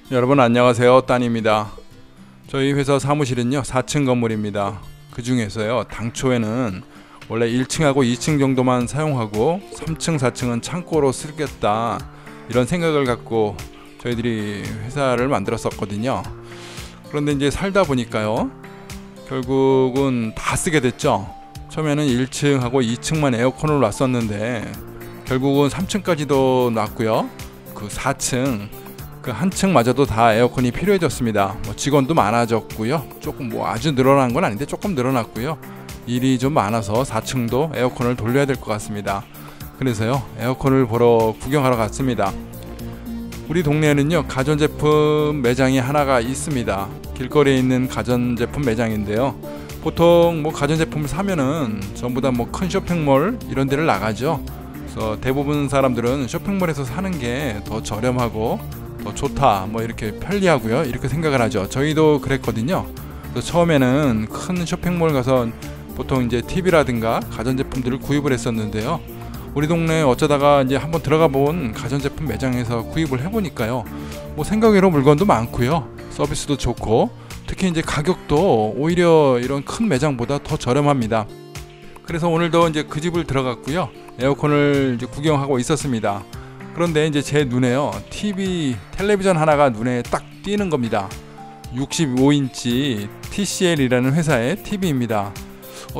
여러분 안녕하세요, 따님입니다. 저희 회사 사무실은요 4층 건물입니다. 그 중에서요 당초에는 원래 1층하고 2층 정도만 사용하고 3층 4층은 창고로 쓰겠다 이런 생각을 갖고 저희들이 회사를 만들었었거든요. 그런데 이제 살다 보니까요 결국은 다 쓰게 됐죠. 처음에는 1층하고 2층만 에어컨을 놨었는데 결국은 3층까지도 놨고요. 그 4층 그 한 층마저도 다 에어컨이 필요해졌습니다. 직원도 많아졌고요. 조금 아주 늘어난 건 아닌데 조금 늘어났고요. 일이 좀 많아서 4층도 에어컨을 돌려야 될 것 같습니다. 그래서요 에어컨을 보러 구경하러 갔습니다. 우리 동네에는요 가전제품 매장이 하나가 있습니다. 길거리에 있는 가전제품 매장인데요. 보통 가전제품을 사면은 전부 다 큰 쇼핑몰 이런 데를 나가죠. 그래서 대부분 사람들은 쇼핑몰에서 사는 게 더 저렴하고 더 좋다 이렇게 편리하고요 이렇게 생각을 하죠. 저희도 그랬거든요. 그래서 처음에는 큰 쇼핑몰 가서 보통 이제 TV라든가 가전제품들을 구입을 했었는데요. 우리 동네에 어쩌다가 이제 한번 들어가 본 가전제품 매장에서 구입을 해보니까요 생각외로 물건도 많고요 서비스도 좋고 특히 이제 가격도 오히려 이런 큰 매장보다 더 저렴합니다. 그래서 오늘도 이제 그 집을 들어갔고요 에어컨을 이제 구경하고 있었습니다. 그런데 이제 제 눈에요 텔레비전 하나가 눈에 딱 띄는 겁니다. 65인치 TCL이라는 회사의 TV입니다.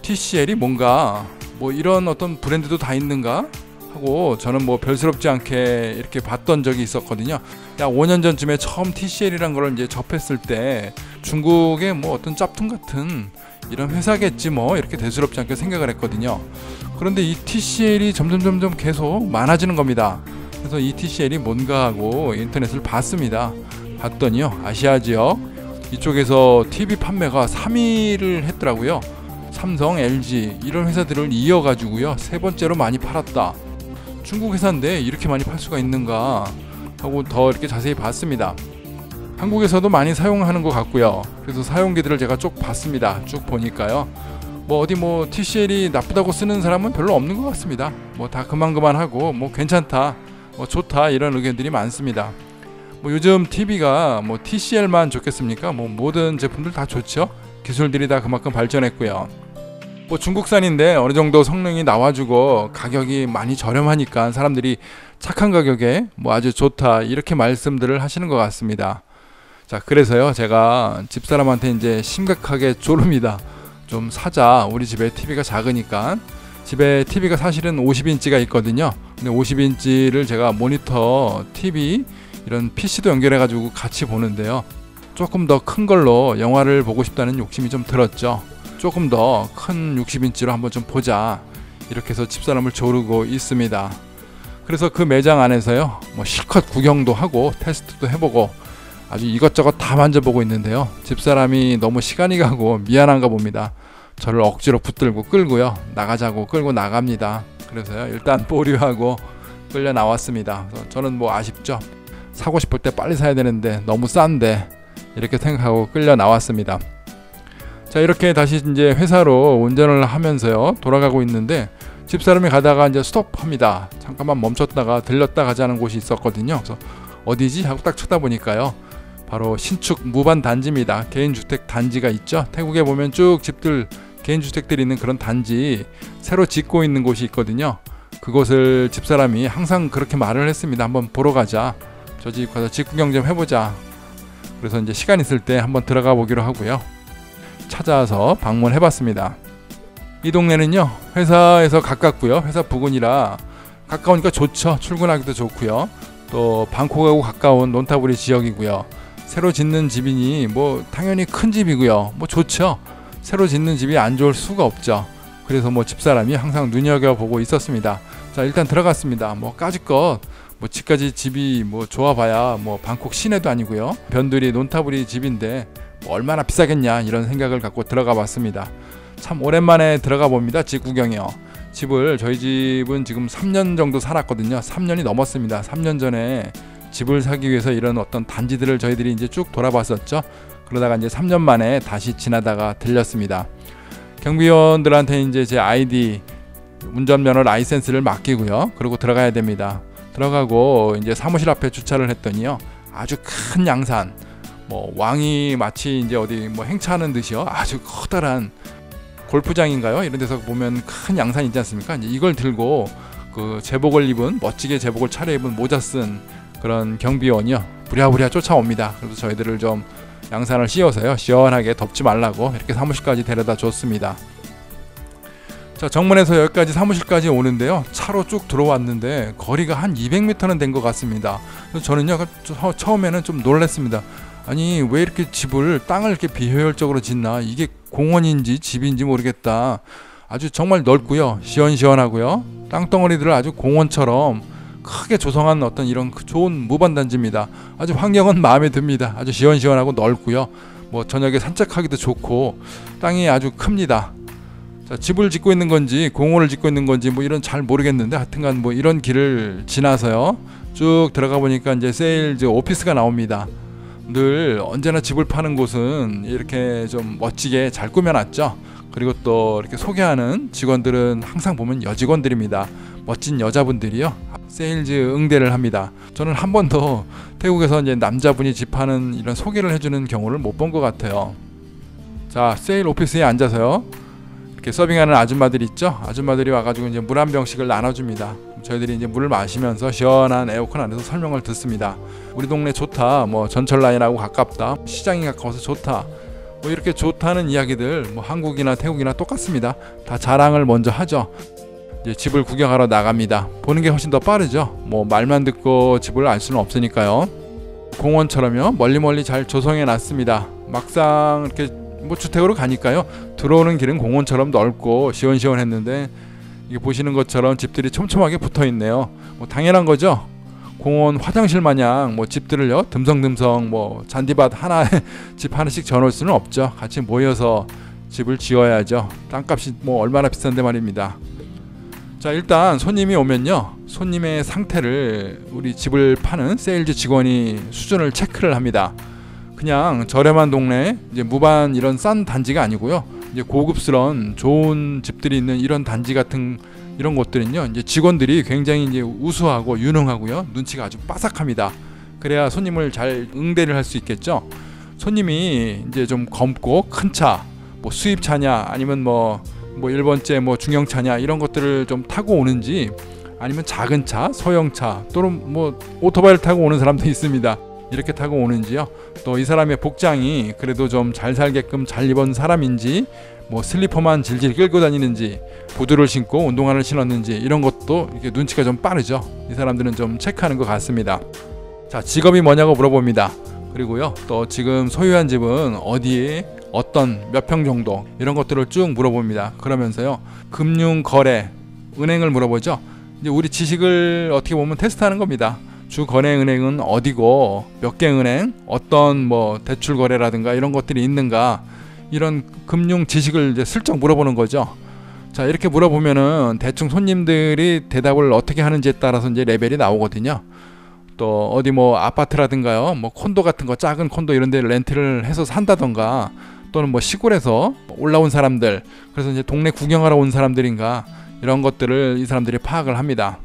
TCL이 뭔가 이런 어떤 브랜드도 다 있는가 하고 저는 별스럽지 않게 이렇게 봤던 적이 있었거든요. 약 5년 전쯤에 처음 TCL이란 걸 이제 접했을 때 중국의 어떤 짭퉁 같은 이런 회사겠지 이렇게 대수롭지 않게 생각을 했거든요. 그런데 이 TCL이 점점 계속 많아지는 겁니다. 그래서 이 TCL이 뭔가 하고 인터넷을 봤습니다. 봤더니요 아시아 지역 이쪽에서 TV 판매가 3위를 했더라고요. 삼성, LG 이런 회사들을 이어가지고요 세 번째로 많이 팔았다. 중국 회사인데 이렇게 많이 팔 수가 있는가 하고 더 이렇게 자세히 봤습니다. 한국에서도 많이 사용하는 것 같고요. 그래서 사용기들을 제가 쭉 봤습니다. 쭉 보니까요 어디 TCL이 나쁘다고 쓰는 사람은 별로 없는 것 같습니다. 다 그만하고 괜찮다 좋다 이런 의견들이 많습니다. 요즘 TV가 TCL만 좋겠습니까? 모든 제품들 다 좋죠. 기술들이 다 그만큼 발전했고요. 중국산인데 어느 정도 성능이 나와주고 가격이 많이 저렴하니까 사람들이 착한 가격에 아주 좋다 이렇게 말씀들을 하시는 것 같습니다. 자, 그래서요 제가 집사람한테 이제 심각하게 조릅니다. 좀 사자. 우리 집에 TV가 작으니까. 집에 TV가 사실은 50인치가 있거든요. 근데 50인치를 제가 모니터, TV, 이런 PC도 연결해가지고 같이 보는데요. 조금 더 큰 걸로 영화를 보고 싶다는 욕심이 좀 들었죠. 조금 더 큰 60인치로 한번 좀 보자. 이렇게 해서 집사람을 조르고 있습니다. 그래서 그 매장 안에서요. 실컷 구경도 하고 테스트도 해보고 아주 이것저것 다 만져보고 있는데요. 집사람이 너무 시간이 가고 미안한가 봅니다. 저를 억지로 붙들고 끌고요 나가자고 끌고 나갑니다. 그래서요 일단 보류하고 끌려 나왔습니다. 그래서 저는 아쉽죠. 사고 싶을 때 빨리 사야 되는데 너무 싼데 이렇게 생각하고 끌려 나왔습니다. 자, 이렇게 다시 이제 회사로 운전을 하면서요 돌아가고 있는데 집사람이 가다가 이제 스톱합니다. 잠깐만 멈췄다가 들렸다 가자는 곳이 있었거든요. 그래서 어디지 하고 딱 쳐다보니까요 바로 신축 무반 단지입니다. 개인주택 단지가 있죠. 태국에 보면 쭉 집들 개인주택들이 있는 그런 단지 새로 짓고 있는 곳이 있거든요. 그곳을 집사람이 항상 그렇게 말을 했습니다. 한번 보러 가자. 저 집 가서 집 구경 좀 해보자. 그래서 이제 시간 있을 때 한번 들어가 보기로 하고요. 찾아서 방문해봤습니다. 이 동네는요 회사에서 가깝고요. 회사 부근이라 가까우니까 좋죠. 출근하기도 좋고요. 또 방콕하고 가까운 논타부리 지역이고요. 새로 짓는 집이니 당연히 큰 집이고요. 좋죠. 새로 짓는 집이 안 좋을 수가 없죠. 그래서 집사람이 항상 눈여겨보고 있었습니다. 자, 일단 들어갔습니다. 까짓것 집까지 집이 좋아봐야 방콕 시내도 아니고요. 변두리 논타부리 집인데 얼마나 비싸겠냐 이런 생각을 갖고 들어가 봤습니다. 참 오랜만에 들어가 봅니다. 집 구경이요. 저희 집은 지금 3년 정도 살았거든요. 3년이 넘었습니다. 3년 전에 집을 사기 위해서 이런 어떤 단지들을 저희들이 이제 쭉 돌아봤었죠. 그러다가 이제 3년 만에 다시 지나다가 들렸습니다. 경비원들한테 이제 제 아이디 운전면허 라이센스를 맡기고요. 그리고 들어가야 됩니다. 들어가고 이제 사무실 앞에 주차를 했더니요. 아주 큰 양산, 뭐 왕이 마치 이제 어디 뭐 행차하는 듯이요, 아주 커다란 골프장인가요? 이런 데서 보면 큰 양산 있지 않습니까? 이제 이걸 들고 그 제복을 입은, 멋지게 제복을 차려입은 모자 쓴 그런 경비원이요, 부랴부랴 쫓아옵니다. 그래서 저희들을 좀 양산을 씌워서요, 시원하게 덥지 말라고 이렇게 사무실까지 데려다 줬습니다. 자, 정문에서 여기까지 사무실까지 오는데요, 차로 쭉 들어왔는데 거리가 한 200m는 된 것 같습니다. 그래서 저는요, 처음에는 좀 놀랐습니다. 아니, 왜 이렇게 땅을 이렇게 비효율적으로 짓나, 이게 공원인지 집인지 모르겠다. 아주 정말 넓고요, 시원시원하고요, 땅덩어리들을 아주 공원처럼 크게 조성한 어떤 이런 좋은 무반단지입니다. 아주 환경은 마음에 듭니다. 아주 시원시원하고 넓고요, 뭐 저녁에 산책하기도 좋고 땅이 아주 큽니다. 자, 집을 짓고 있는 건지 공원을 짓고 있는 건지 뭐 이런 잘 모르겠는데, 하여튼간 뭐 이런 길을 지나서요 쭉 들어가 보니까 이제 세일즈 오피스가 나옵니다. 늘 언제나 집을 파는 곳은 이렇게 좀 멋지게 잘 꾸며놨죠. 그리고 또 이렇게 소개하는 직원들은 항상 보면 여직원들입니다. 멋진 여자분들이요, 세일즈 응대를 합니다. 저는 한 번도 태국에서 이제 남자분이 집 파는 이런 소개를 해주는 경우를 못 본 것 같아요. 자, 세일 오피스에 앉아서요, 이렇게 서빙하는 아줌마들이 있죠. 아줌마들이 와가지고 이제 물 한 병씩을 나눠줍니다. 저희들이 이제 물을 마시면서 시원한 에어컨 안에서 설명을 듣습니다. 우리 동네 좋다, 뭐 전철 라인하고 가깝다, 시장이 가까워서 좋다, 뭐 이렇게 좋다는 이야기들, 뭐 한국이나 태국이나 똑같습니다. 다 자랑을 먼저 하죠. 이제 집을 구경하러 나갑니다. 보는 게 훨씬 더 빠르죠. 뭐 말만 듣고 집을 알 수는 없으니까요. 공원처럼요, 멀리 잘 조성해 놨습니다. 막상 이렇게 뭐 주택으로 가니까요, 들어오는 길은 공원처럼 넓고 시원시원했는데, 이게 보시는 것처럼 집들이 촘촘하게 붙어 있네요. 뭐 당연한 거죠. 공원 화장실 마냥 뭐 집들을요 듬성듬성 뭐 잔디밭 하나에 집 하나씩 지어놓을 수는 없죠. 같이 모여서 집을 지어야죠. 땅값이 뭐 얼마나 비싼데 말입니다. 자, 일단 손님이 오면요, 손님의 상태를 우리 집을 파는 세일즈 직원이 수준을 체크를 합니다. 그냥 저렴한 동네, 이제 무반 이런 싼 단지가 아니고요, 이제 고급스러운 좋은 집들이 있는 이런 단지 같은 이런 곳들은요, 이제 직원들이 굉장히 이제 우수하고 유능하고요, 눈치가 아주 빠삭합니다. 그래야 손님을 잘 응대를 할 수 있겠죠. 손님이 이제 좀 검고 큰 차, 뭐 수입차냐 아니면 뭐 1번째 뭐 중형차냐 이런 것들을 좀 타고 오는지, 아니면 작은 차, 소형차, 또는 뭐 오토바이를 타고 오는 사람도 있습니다. 이렇게 타고 오는지요, 또 이 사람의 복장이 그래도 좀 잘 살게끔 잘 입은 사람인지, 뭐 슬리퍼만 질질 끌고 다니는지, 구두를 신고 운동화를 신었는지, 이런 것도 이렇게 눈치가 좀 빠르죠. 이 사람들은 좀 체크하는 것 같습니다. 자, 직업이 뭐냐고 물어봅니다. 그리고요, 또 지금 소유한 집은 어디에, 어떤 몇 평 정도, 이런 것들을 쭉 물어봅니다. 그러면서요, 금융 거래, 은행을 물어보죠. 이제 우리 지식을 어떻게 보면 테스트하는 겁니다. 주 거래 은행은 어디고, 몇 개 은행, 어떤 뭐 대출 거래라든가 이런 것들이 있는가, 이런 금융 지식을 이제 슬쩍 물어보는 거죠. 자, 이렇게 물어보면은 대충 손님들이 대답을 어떻게 하는지에 따라서 이제 레벨이 나오거든요. 또 어디 뭐 아파트라든가요, 뭐 콘도 같은 거, 작은 콘도 이런 데 렌트를 해서 산다던가, 또는 뭐 시골에서 올라온 사람들, 그래서 이제 동네 구경하러 온 사람들인가, 이런 것들을 이 사람들이 파악을 합니다.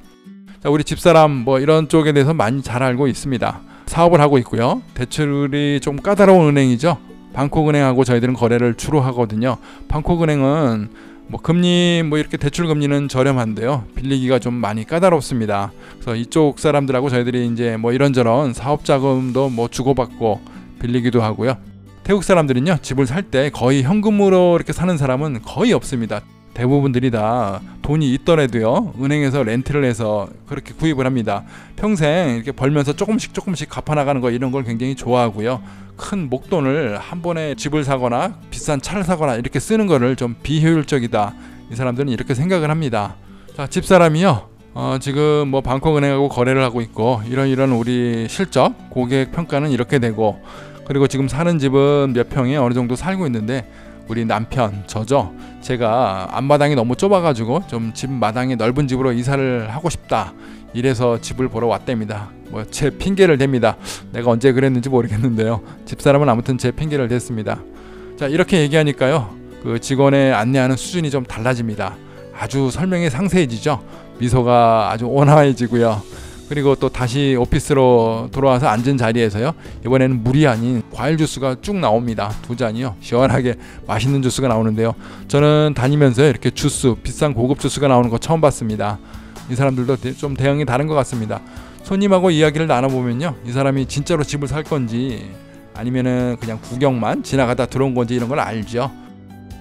자, 우리 집사람 뭐 이런 쪽에 대해서 많이 잘 알고 있습니다. 사업을 하고 있고요. 대출이 좀 까다로운 은행이죠. 방콕은행하고 저희들은 거래를 주로 하거든요. 방콕은행은 뭐 금리, 뭐 이렇게 대출 금리는 저렴한데요, 빌리기가 좀 많이 까다롭습니다. 그래서 이쪽 사람들하고 저희들이 이제 뭐 이런저런 사업 자금도 뭐 주고받고 빌리기도 하고요. 태국 사람들은요, 집을 살 때 거의 현금으로 이렇게 사는 사람은 거의 없습니다. 대부분들이 다 돈이 있더라도요, 은행에서 렌트를 해서 그렇게 구입을 합니다. 평생 이렇게 벌면서 조금씩 갚아나가는 거, 이런 걸 굉장히 좋아하고요. 큰 목돈을 한 번에 집을 사거나 비싼 차를 사거나 이렇게 쓰는 거를 좀 비효율적이다, 이 사람들은 이렇게 생각을 합니다. 자, 집사람이요, 지금 뭐 방콕은행하고 거래를 하고 있고, 이런 우리 실적, 고객 평가는 이렇게 되고, 그리고 지금 사는 집은 몇 평에 어느 정도 살고 있는데, 우리 남편, 저죠. 제가 앞마당이 너무 좁아가지고 좀 집 마당이 넓은 집으로 이사를 하고 싶다, 이래서 집을 보러 왔답니다. 뭐 제 핑계를 댑니다. 내가 언제 그랬는지 모르겠는데요, 집사람은 아무튼 제 핑계를 댔습니다. 자, 이렇게 얘기하니까요, 그 직원의 안내하는 수준이 좀 달라집니다. 아주 설명이 상세해지죠. 미소가 아주 온화해지고요. 그리고 또 다시 오피스로 돌아와서 앉은 자리에서요, 이번에는 물이 아닌 과일 주스가 쭉 나옵니다. 2잔이요. 시원하게 맛있는 주스가 나오는데요. 저는 다니면서 이렇게 주스, 비싼 고급 주스가 나오는 거 처음 봤습니다. 이 사람들도 좀 대응이 다른 것 같습니다. 손님하고 이야기를 나눠보면요, 이 사람이 진짜로 집을 살 건지 아니면은 그냥 구경만 지나가다 들어온 건지 이런 걸 알죠.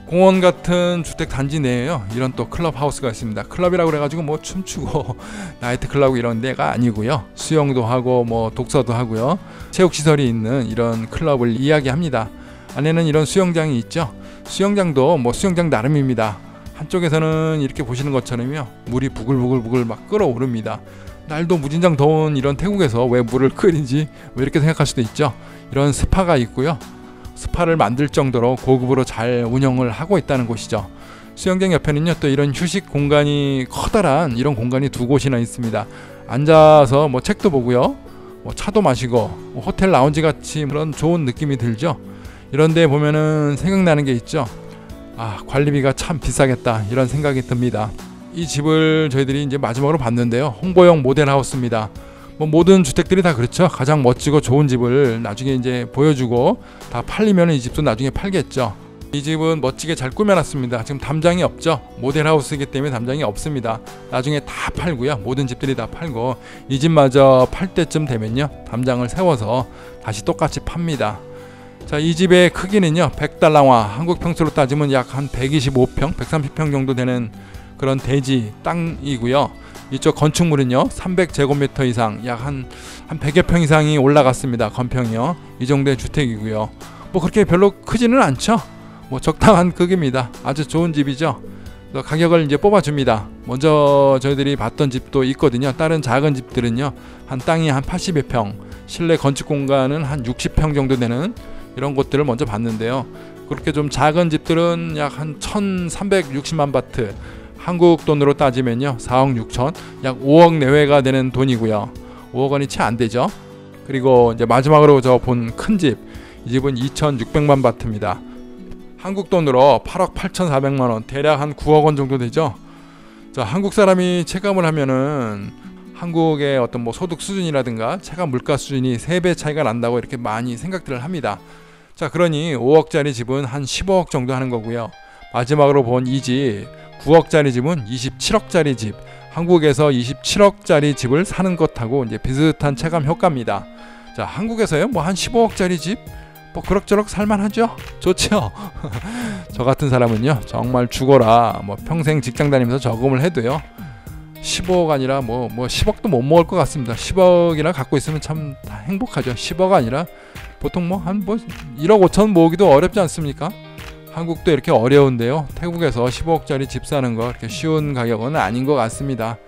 공원 같은 주택 단지 내에요, 이런 또 클럽 하우스가 있습니다. 클럽이라고 그래가지고 뭐 춤추고 나이트 클럽 이런 데가 아니고요, 수영도 하고 뭐 독서도 하고요, 체육 시설이 있는 이런 클럽을 이야기합니다. 안에는 이런 수영장이 있죠. 수영장도 뭐 수영장 나름입니다. 한쪽에서는 이렇게 보시는 것처럼요, 물이 부글부글 막 끓어오릅니다. 날도 무진장 더운 이런 태국에서 왜 물을 끓이지 뭐 이렇게 생각할 수도 있죠. 이런 스파가 있고요, 스파를 만들 정도로 고급으로 잘 운영을 하고 있다는 곳이죠. 수영장 옆에는요, 또 이런 휴식 공간이, 커다란 이런 공간이 2곳이나 있습니다. 앉아서 뭐 책도 보고요, 뭐 차도 마시고, 뭐 호텔 라운지 같이 그런 좋은 느낌이 들죠. 이런 데 보면은 생각나는 게 있죠. 아, 관리비가 참 비싸겠다 이런 생각이 듭니다. 이 집을 저희들이 이제 마지막으로 봤는데요, 홍보용 모델하우스입니다. 뭐 모든 주택들이 다 그렇죠. 가장 멋지고 좋은 집을 나중에 이제 보여주고 다 팔리면 이 집도 나중에 팔겠죠. 이 집은 멋지게 잘 꾸며놨습니다. 지금 담장이 없죠. 모델하우스이기 때문에 담장이 없습니다. 나중에 다 팔고요, 모든 집들이 다 팔고 이 집마저 팔 때쯤 되면요, 담장을 세워서 다시 똑같이 팝니다. 자, 이 집의 크기는요, 100달러화, 한국 평수로 따지면 약 한 125평, 130평 정도 되는 그런 대지 땅이고요. 이쪽 건축물은요, 300제곱미터 이상, 약 한 100여 평 이상이 올라갔습니다. 건평이요. 이 정도의 주택이고요. 뭐 그렇게 별로 크지는 않죠. 뭐 적당한 크기입니다. 아주 좋은 집이죠. 가격을 이제 뽑아줍니다. 먼저 저희들이 봤던 집도 있거든요. 다른 작은 집들은요, 한 땅이 한 80여 평, 실내 건축 공간은 한 60평 정도 되는 이런 곳들을 먼저 봤는데요. 그렇게 좀 작은 집들은 약 한 1360만 바트, 한국 돈으로 따지면요 4억 6천, 약 5억 내외가 되는 돈이고요. 5억 원이 채 안 되죠. 그리고 이제 마지막으로 저 본 큰 집, 이 집은 2,600만 바트입니다. 한국 돈으로 8억 8,400만 원, 대략 한 9억 원 정도 되죠. 자, 한국 사람이 체감을 하면은 한국의 어떤 뭐 소득 수준이라든가 체감 물가 수준이 3배 차이가 난다고 이렇게 많이 생각들을 합니다. 자, 그러니 5억짜리 집은 한 15억 정도 하는 거고요. 마지막으로 본 이 집 9억짜리 집은 27억짜리 집, 한국에서 27억짜리 집을 사는 것하고 이제 비슷한 체감 효과입니다. 자, 한국에서요 뭐 한 15억짜리 집 뭐 그럭저럭 살만하죠. 좋죠. 저 같은 사람은요 정말 죽어라 뭐 평생 직장 다니면서 저금을 해도요 15억 아니라 뭐 10억도 못 먹을 것 같습니다. 10억이나 갖고 있으면 참 다 행복하죠. 10억 아니라 보통 뭐 한 1억 5천 모으기도 어렵지 않습니까? 한국도 이렇게 어려운데요, 태국에서 15억짜리 집 사는 거 그렇게 쉬운 가격은 아닌 것 같습니다.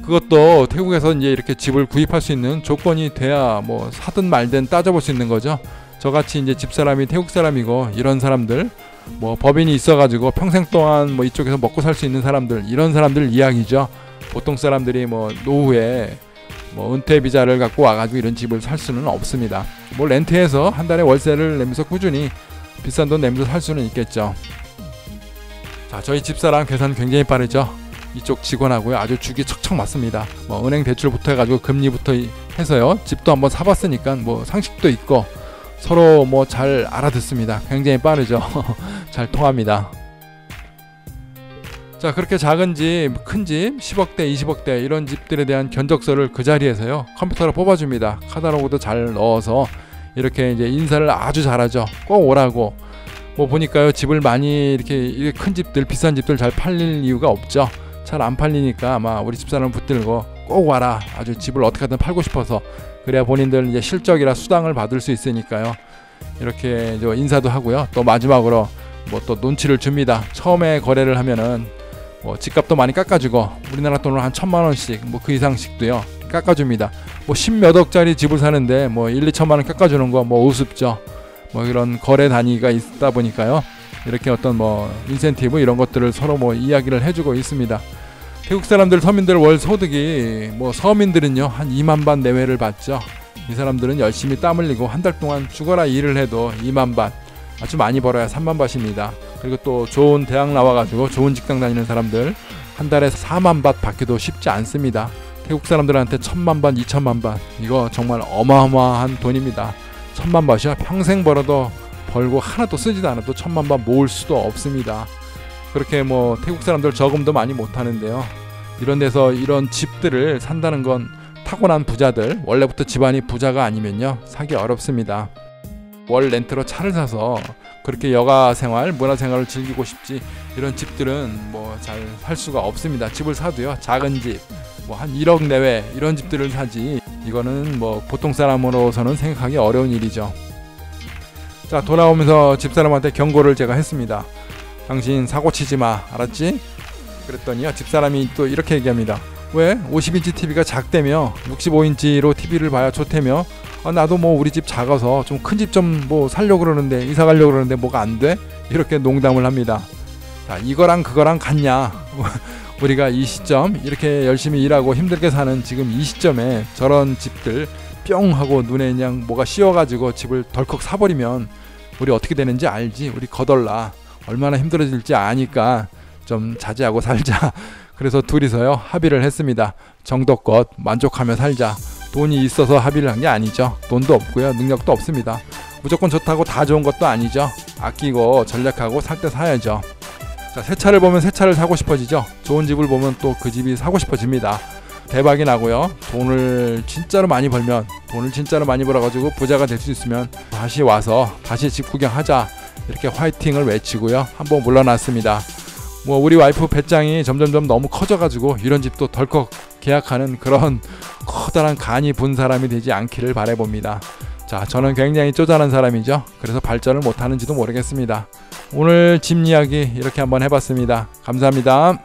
그것도 태국에서 이제 이렇게 집을 구입할 수 있는 조건이 돼야 뭐 사든 말든 따져볼 수 있는 거죠. 저같이 이제 집사람이 태국 사람이고 이런 사람들, 뭐 법인이 있어가지고 평생 동안 뭐 이쪽에서 먹고 살 수 있는 사람들, 이런 사람들 이야기죠. 보통 사람들이 뭐 노후에 뭐 은퇴 비자를 갖고 와가지고 이런 집을 살 수는 없습니다. 뭐 렌트해서 한 달에 월세를 내면서 꾸준히 비싼 돈 내면서 살 수는 있겠죠. 자, 저희 집사람 계산 굉장히 빠르죠. 이쪽 직원하고요 아주 죽이 척척 맞습니다. 뭐 은행 대출부터 해가지고 금리부터 해서요, 집도 한번 사봤으니까 뭐 상식도 있고 서로 뭐 잘 알아듣습니다. 굉장히 빠르죠. 잘 통합니다. 자, 그렇게 작은 집, 큰 집, 10억대, 20억대 이런 집들에 대한 견적서를 그 자리에서요 컴퓨터로 뽑아줍니다. 카탈로그도 잘 넣어서 이렇게 이제 인사를 아주 잘하죠. 꼭 오라고. 뭐 보니까요 집을 많이 이렇게 큰 집들, 비싼 집들 잘 팔릴 이유가 없죠. 잘 안 팔리니까 아마 우리 집사람 붙들고 꼭 와라. 아주 집을 어떻게든 팔고 싶어서. 그래야 본인들 이제 실적이라 수당을 받을 수 있으니까요. 이렇게 이제 인사도 하고요. 또 마지막으로 뭐 또 눈치를 줍니다. 처음에 거래를 하면은 뭐 집값도 많이 깎아주고 우리나라 돈으로 한 1,000만 원씩 뭐 그 이상씩도요 깎아줍니다. 뭐 10몇 억짜리 집을 사는데 뭐 1, 2천만 원 깎아주는 거 뭐 우습죠. 뭐 이런 거래 단위가 있다 보니까요 이렇게 어떤 뭐 인센티브 이런 것들을 서로 뭐 이야기를 해주고 있습니다. 태국 사람들, 서민들 월 소득이 뭐 서민들은요 한 2만 ባት 내외를 받죠. 이 사람들은 열심히 땀 흘리고 한 달 동안 죽어라 일을 해도 2만 밭, 아주 많이 벌어야 3만 밭입니다. 그리고 또 좋은 대학 나와가지고 좋은 직장 다니는 사람들 한 달에 4만 밭 받기도 쉽지 않습니다. 태국 사람들한테 1000만 번, 2000만 번, 이거 정말 어마어마한 돈입니다. 1000만 바트야 평생 벌고 하나도 쓰지도 않아도 1000만 바트 모을 수도 없습니다. 그렇게 뭐 태국 사람들 저금도 많이 못 하는데요. 이런 데서 이런 집들을 산다는 건 타고난 부자들, 원래부터 집안이 부자가 아니면요 사기 어렵습니다. 월 렌트로 차를 사서 그렇게 여가 생활, 문화 생활을 즐기고 싶지, 이런 집들은 뭐 잘 살 수가 없습니다. 집을 사도요 작은 집, 뭐 한 1억 내외 이런 집들을 사지, 이거는 뭐 보통 사람으로서는 생각하기 어려운 일이죠. 자, 돌아오면서 집사람한테 경고를 제가 했습니다. 당신 사고 치지 마, 알았지? 그랬더니요 집사람이 또 이렇게 얘기합니다. 왜? 50인치 TV가 작대며 65인치로 TV를 봐야 좋대며, 나도 뭐 우리 집 작아서 좀 큰 집 좀 뭐 살려고 그러는데, 이사 가려고 그러는데 뭐가 안 돼? 이렇게 농담을 합니다. 자, 이거랑 그거랑 같냐? 우리가 이 시점 이렇게 열심히 일하고 힘들게 사는 지금 이 시점에 저런 집들 뿅 하고 눈에 그냥 뭐가 씌워가지고 집을 덜컥 사버리면 우리 어떻게 되는지 알지? 우리 거덜나 얼마나 힘들어질지 아니까 좀 자제하고 살자. 그래서 둘이서요 합의를 했습니다. 정도껏 만족하며 살자. 돈이 있어서 합의를 한 게 아니죠. 돈도 없고요 능력도 없습니다. 무조건 좋다고 다 좋은 것도 아니죠. 아끼고 전략하고 살 때 사야죠. 자, 새 차를 보면 새 차를 사고 싶어지죠. 좋은 집을 보면 또 그 집이 사고 싶어집니다. 대박이 나고요. 돈을 진짜로 많이 벌어가지고 부자가 될 수 있으면 다시 와서 다시 집 구경하자, 이렇게 화이팅을 외치고요 한번 물러났습니다. 뭐 우리 와이프 배짱이 점점점 너무 커져가지고 이런 집도 덜컥 계약하는 그런 커다란 간이 분 사람이 되지 않기를 바라봅니다. 자, 저는 굉장히 쪼잔한 사람이죠. 그래서 발전을 못하는지도 모르겠습니다. 오늘 집 이야기 이렇게 한번 해봤습니다. 감사합니다.